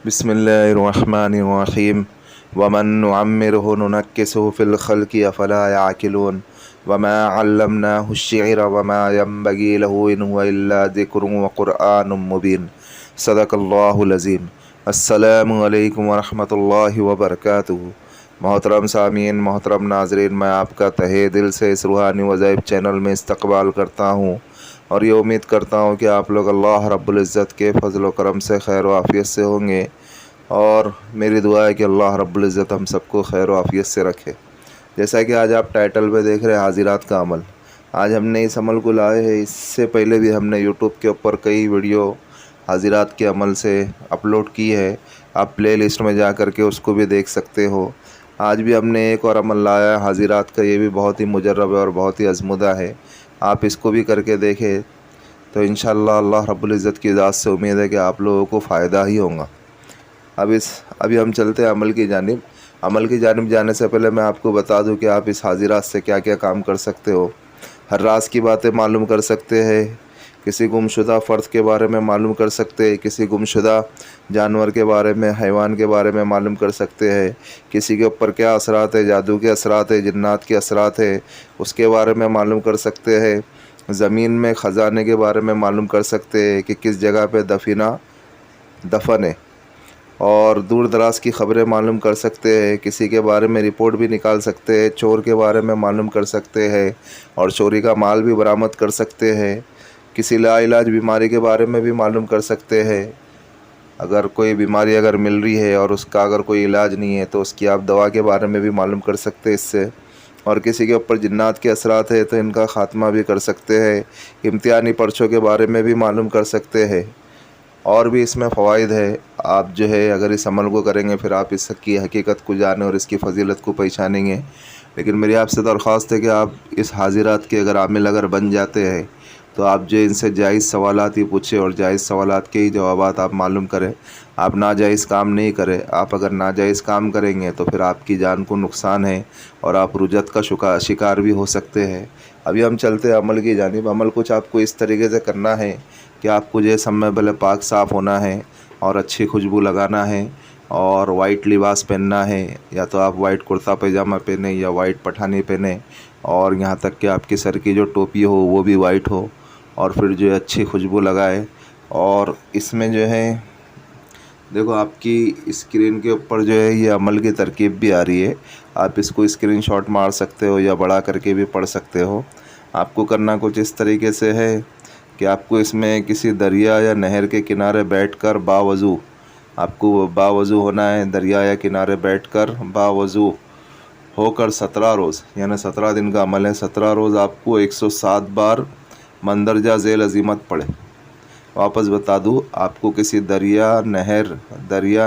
बिस्मिल्लाहिर्रहमानिर्रहीम वमन नुअम्मिरहु नुनक्किसहु फ़िल ख़ल्क़ि अफ़ला यअक़िलून वमा अल्लमनाहु श्शिअरा वमा यंबग़ी लहु इन हुवा इल्ला ज़िक्रुन व क़ुरआनुम मुबीन। सदक़ल्लाहुल अज़ीम। अस्सलामु अलैकुम व रहमतुल्लाहि व बरकातुहू। मोहतरम सामीन, मोहतरम नाज़रीन, मैं आपका तहे दिल से इस रूहानी वज़ाइफ चैनल में इस्तक़बाल करता हूँ और ये उम्मीद करता हूँ कि आप लोग अल्लाह रब्बुल इज़्ज़त के फ़ज़ल व करम से खैर व आफ़ियत से होंगे। और मेरी दुआ है कि अल्लाह रब्बुल इज़्ज़त हम सबको खैर व आफ़ियत से रखे। जैसा कि आज आप टाइटल पे देख रहे हैं, हाजिरात का अमल। आज हमने इस अमल को लाए हैं। इससे पहले भी हमने यूट्यूब के ऊपर कई वीडियो हाजिरात के अमल से अपलोड की है। आप प्ले लिस्ट में जा कर के उसको भी देख सकते हो। आज भी हमने एक और अमल लाया है हाजिरात का। ये भी बहुत ही मुजर्रब है और बहुत ही अज़मुदा है। आप इसको भी करके देखें तो इंशाअल्लाह अल्लाह रब्बुल इज़्ज़त की ज़ात से उम्मीद है कि आप लोगों को फ़ायदा ही होगा। अभी हम चलते हैं अमल की जानिब। अमल की जानिब जाने से पहले मैं आपको बता दूं कि आप इस हाजिरात से क्या क्या काम कर सकते हो। हर राज की बातें मालूम कर सकते हैं। किसी गुमशुदा फ़र्द के बारे में मालूम कर सकते हैं। किसी गुमशुदा जानवर के बारे में, हैवान के बारे में मालूम कर सकते हैं। किसी के ऊपर क्या असरात है, जादू के असरात है, जिन्नात के असरात है, उसके बारे में मालूम कर सकते हैं। ज़मीन में ख़जाने के बारे में मालूम कर सकते हैं कि किस जगह पे दफन है। और दूर दराज की ख़बरें मालूम कर सकते हैं। किसी के बारे में रिपोर्ट भी निकाल सकते हैं। चोर के बारे में मालूम कर सकते हैं और चोरी का माल भी बरामद कर सकते हैं। किसी लाइलाज बीमारी के बारे में भी मालूम कर सकते हैं। अगर कोई बीमारी अगर मिल रही है और उसका अगर कोई इलाज नहीं है तो उसकी आप दवा के बारे में भी मालूम कर सकते हैं इससे। और किसी के ऊपर जिन्नात के असरात है तो इनका ख़ात्मा भी कर सकते हैं। इम्तिहानी पर्चों के बारे में भी मालूम कर सकते हैं। और भी इसमें फ़वाइद है। आप जो है अगर इस अमल को करेंगे फिर आप इसकी हकीकत को जाने और इसकी फ़जीलत को पहचानेंगे। लेकिन मेरी आपसे दरख्वास्त है कि आप इस हाजिरात के अगर बन जाते हैं तो आप जो इनसे जायज़ सवालात ही पूछें और जायज़ सवालात के ही जवाबात आप मालूम करें। आप नाजायज़ काम नहीं करें। आप अगर नाजायज़ काम करेंगे तो फिर आपकी जान को नुकसान है और आप रुजत का शिकार भी हो सकते हैं। अभी हम चलते हैं अमल की जानिब। अमल कुछ आपको इस तरीके से करना है कि आपको जो समय पहले पाक साफ़ होना है और अच्छी खुशबू लगाना है और वाइट लिबास पहनना है। या तो आप वाइट कुर्ता पैजामा पहने या वाइट पठानी पहने और यहाँ तक कि आपकी सर की जो टोपी हो वो भी वाइट हो। और फिर जो है अच्छी खुशबू लगाए। और इसमें जो है देखो, आपकी स्क्रीन के ऊपर जो है ये अमल की तरकीब भी आ रही है। आप इसको स्क्रीनशॉट मार सकते हो या बड़ा करके भी पढ़ सकते हो। आपको करना कुछ इस तरीके से है कि आपको इसमें किसी दरिया या नहर के किनारे बैठकर बावज़ू होना है। दरिया या किनारे बैठकर बावज़ू होकर 17 रोज़, यानी 17 दिन का अमल है। 17 रोज़ आपको 107 बार मंदरजा ज़ेल अज़ीमत पढ़े। वापस बता दूँ, आपको किसी दरिया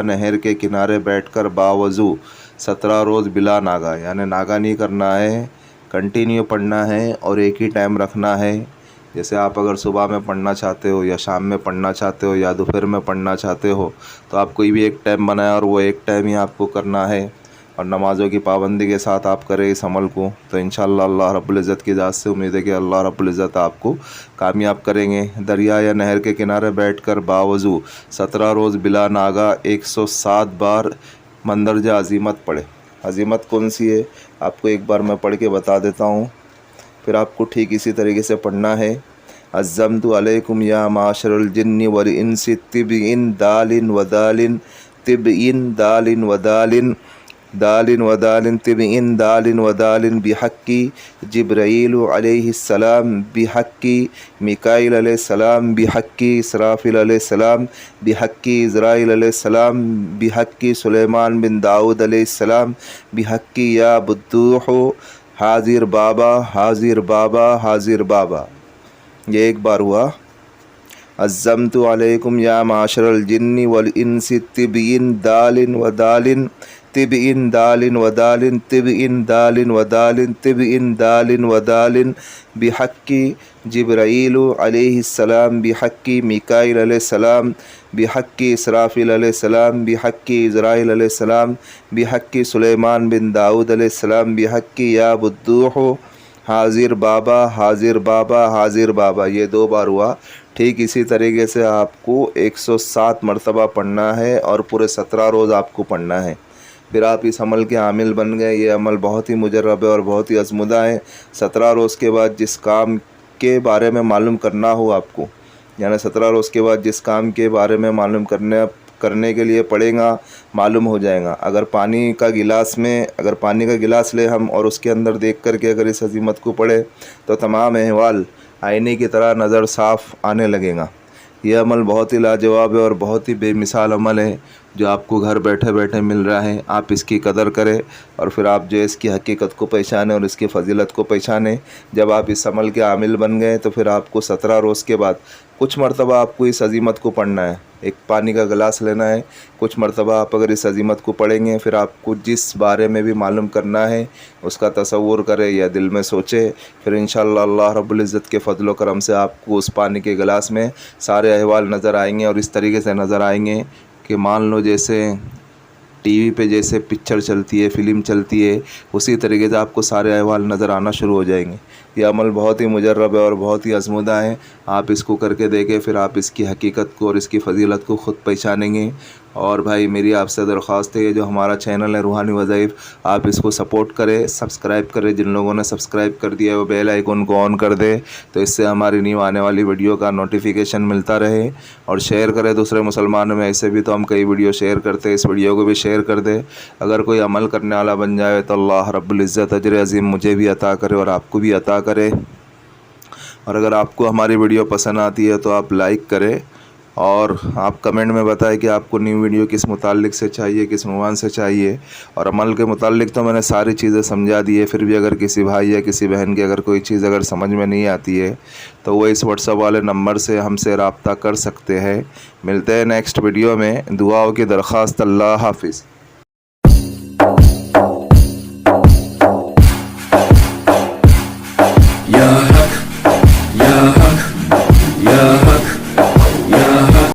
नहर के किनारे बैठकर बावज़ू 17 रोज़ बिला नागा, यानी नागा नहीं करना है, कंटिन्यू पढ़ना है और एक ही टाइम रखना है। जैसे आप अगर सुबह में पढ़ना चाहते हो या शाम में पढ़ना चाहते हो या दोपहर में पढ़ना चाहते हो तो आप कोई भी एक टाइम बनाएं और वो एक टाइम ही आपको करना है। और नमाज़ों की पाबंदी के साथ आप करें इस अमल को तो इंशाअल्लाह अल्लाह रब्बुल इज़्ज़त की ज़ात से उम्मीद है कि अल्लाह रब्बुल इज़्ज़त आपको कामयाब करेंगे। दरिया या नहर के किनारे बैठकर बावज़ू 17 रोज़ बिला नागा 107 बार मंदरजा अज़ीमत पढ़े। अज़ीमत कौन सी है आपको एक बार मैं पढ़ के बता देता हूँ, फिर आपको ठीक इसी तरीके से पढ़ना है। अज़्ज़मतु अलैकुम या माशरल जिन्नि वल इंसि तिबइन दालिन व दालिन तिबइन दालिन व दालिन दालिन व दालिन तिबइन दालिन व दालिन बिहक्की जिब्राईल अलैहिस्सलाम बिहक्की मिकाईल अलैहिस्सलाम बिहक्की इसराफिल अलैहिस्सलाम बिहक्की इज़राईल अलैहिस्सलाम बिहक्की सुलेमान बिन दाऊद अलैहिस्सलाम बिहक्की या बुद्दूहु हाजिर बाबा हाजिर बाबा हाजिर बाबा। ये एक बार हुआ। अज़्ज़मतु अलैकुम या माशरल जिन्नि वल इंसि तिबइन दालिन व दालिन तिबइन दालिन व दालिन तिबइन दालिन व दालिन तिबइन दालिन व दालिन बिहक्की जिब्राईल अलैहिस्सलाम बिहक्की मिकाईल अलैहिस्सलाम बिहक्की इसराफिल अलैहिस्सलाम बिहक्की इज़राईल अलैहिस्सलाम बिहक्की सुलेमान बिन दाऊद अलैहिस्सलाम बिहक्की या बुद्दूहु हाजिर बाबा हाजिर बाबा हाजिर बाबा। ये 2 बार हुआ। ठीक इसी तरीके से आपको 107 मरतबा पढ़ना है और पूरे 17 रोज़ आपको पढ़ना है। फिर आप इस अमल के आमिल बन गए। ये अमल बहुत ही मुजर्रब है और बहुत ही आज़मुदा है। 17 रोज़ के बाद जिस काम के बारे में मालूम करना हो आपको, यानी 17 रोज़ के बाद जिस काम के बारे में मालूम करने के लिए पड़ेगा, मालूम हो जाएगा। अगर पानी का गिलास ले हम और उसके अंदर देख कर के अगर इस अज़ीमत को पढ़े तो तमाम अहवाल आईने की तरह नज़र साफ़ आने लगेगा। यह अमल बहुत ही लाजवाब है और बहुत ही बेमिसाल अमल है जो आपको घर बैठे बैठे मिल रहा है। आप इसकी कदर करें और फिर आप जो इसकी हकीकत को पहचानें और इसकी फ़जीलत को पहचानें। जब आप इस अमल के आमिल बन गए तो फिर आपको 17 रोज़ के बाद कुछ मरतबा आपको इस अज़ीमत को पढ़ना है। एक पानी का गिलास लेना है, कुछ मरतबा आप अगर इस अज़ीमत को पढ़ेंगे फिर आपको जिस बारे में भी मालूम करना है उसका तसव्वुर करें या दिल में सोचे। फिर इंशाअल्लाह अल्लाह रब्बुल इज़्ज़त के फ़ज़ल व करम से आपको उस पानी के गिलास में सारे अहवाल नज़र आएंगे और इस तरीके से नज़र आएंगे कि मान लो जैसे टीवी पे जैसे पिक्चर चलती है, फ़िल्म चलती है, उसी तरीके से आपको सारे अहवाल नज़र आना शुरू हो जाएंगे। ये अमल बहुत ही मुजर्रब है और बहुत ही आज़मुदा है। आप इसको करके देखें, फिर आप इसकी हकीकत को और इसकी फ़जीलत को ख़ुद पहचानेंगे। और भाई मेरी आपसे दरख्वास्त है, ये जो हमारा चैनल है रूहानी वज़ाइफ, आप इसको सपोर्ट करें, सब्सक्राइब करें। जिन लोगों ने सब्सक्राइब कर दिया है वो बेल आइकन को ऑन कर दे तो इससे हमारी न्यू आने वाली वीडियो का नोटिफिकेशन मिलता रहे। और शेयर करें दूसरे मुसलमानों में, ऐसे भी तो हम कई वीडियो शेयर करते हैं, इस वीडियो को भी शेयर कर दे। अगर कोई अमल करने वाला बन जाए तो अल्लाह रब्बुल इज़्ज़त अजर अज़ीम मुझे भी अता करे और आपको भी अता करे। और अगर आपको हमारी वीडियो पसंद आती है तो आप लाइक करें और आप कमेंट में बताएं कि आपको न्यू वीडियो किस मुताल्लिक से चाहिए, किस उन्वान से चाहिए। और अमल के मुताल्लिक तो मैंने सारी चीज़ें समझा दी है, फिर भी अगर किसी भाई या किसी बहन की अगर कोई चीज़ अगर समझ में नहीं आती है तो वो इस व्हाट्सएप वाले नंबर से हमसे रब्ता कर सकते हैं। मिलते हैं नेक्स्ट वीडियो में। दुआओं की दरख्वास्त। अल्लाह हाफिज़। या